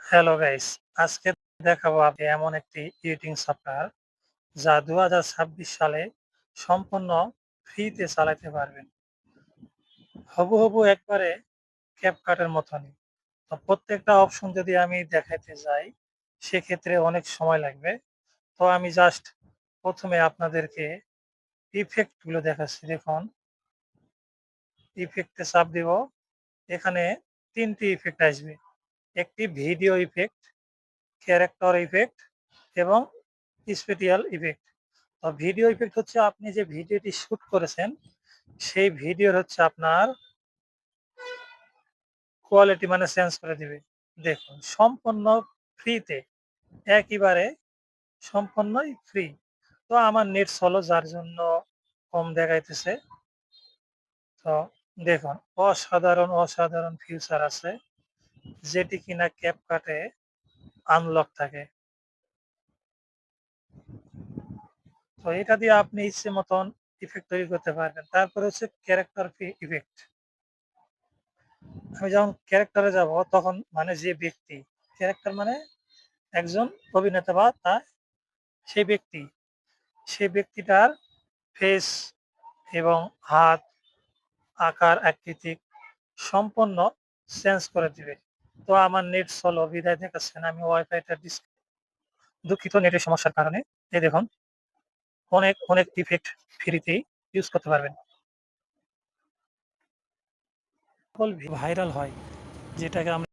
Hello guys, আজকে দেখাবো আমি এমন একটি এডিটিং সফটওয়্যার যা 2026 সালে সম্পূর্ণ ফ্রিতে চালাতে পারবেন। হুবহু একবারে ক্যাপকাটের মতনই। তো প্রত্যেকটা অপশন যদি আমি দেখাইতে যাই, সেক্ষেত্রে অনেক সময় লাগবে। তো আমি জাস্ট ১ম এ আপনাদেরকে ইফেক্ট গুলো দেখাচ্ছি। দেখুন, ইফেক্টে চাপ দিব। এখানে ৩ টি ইফেক্ট আসবে। একটি ভিডিও ইফেক্ট, ক্যারেক্টার ইফেক্ট এবং স্পেশাল ইফেক্ট। ভিডিও ইফেক্ট হচ্ছে আপনি যে ভিডিওটি শুট করেছেন, সেই ভিডিওর হচ্ছে আপনার কোয়ালিটি মানে চেঞ্জ করে দিবে। দেখুন, সম্পূর্ণ ফ্রিতে, একেবারে সম্পূর্ণই ফ্রি। তো আমার নেট স্লো যার জন্য কম দেখাইতেছে। তো দেখুন, অসাধারণ ফিচার আছে যেটি কিনা ক্যাপকাটে আনলক থাকে। তো এটা দিয়ে আপনি ইচ্ছে মতন ইফেক্ট তৈরি করতে পারবেন। তারপরে হচ্ছে ক্যারেক্টার ইফেক্ট। আমি যখন ক্যারেক্টারে যাব তখন মানে যে ব্যক্তি, ক্যারেক্টার মানে একজন অভিনেতা বা সেই ব্যক্তি, সেই ব্যক্তিটার ফেস এবং হাত, আকার, আকৃতি সম্পূর্ণ চেঞ্জ করে দিবে। তো আমার নেট স্লো বিধায় দেখাচ্ছে না, আমি ওয়াইফাইটা দুঃখিত নেটের সমস্যার কারণে। এই দেখুন, অনেক ইফেক্ট ফ্রিতেই ইউজ করতে পারবেন। সকল ভাইরাল হয় যেটাকে আমরা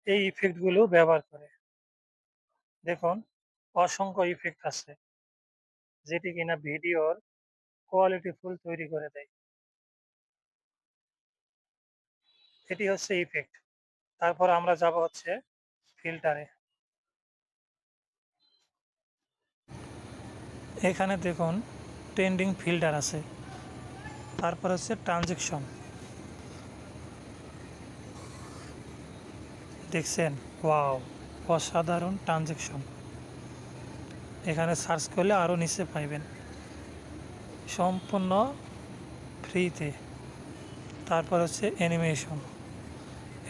এই ইফেক্ট গুলো ব্যবহার করে। দেখুন, অসংখ্য ইফেক্ট আছে যেটি কিনা ভিডিওর কোয়ালিটি ফুল তৈরি করে দেয়। এটি হচ্ছে ইফেক্ট। তারপর আমরা যাব হচ্ছে ফিল্টারে। এখানে দেখুন, ট্রেন্ডিং ফিল্টার আছে। তারপর হচ্ছে ট্রানজেকশন। দেখছেন? ওয়াও! অসাধারণ ট্রানজেকশন। এখানে সার্চ করলে আরও নিচে পাইবেন। সম্পূর্ণ ফ্রিতে। তারপর হচ্ছে অ্যানিমেশন।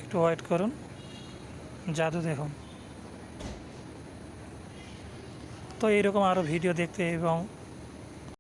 একটু ওয়েট করুন, জাদু দেখুন। তো এইরকম আরও ভিডিও দেখতে এবং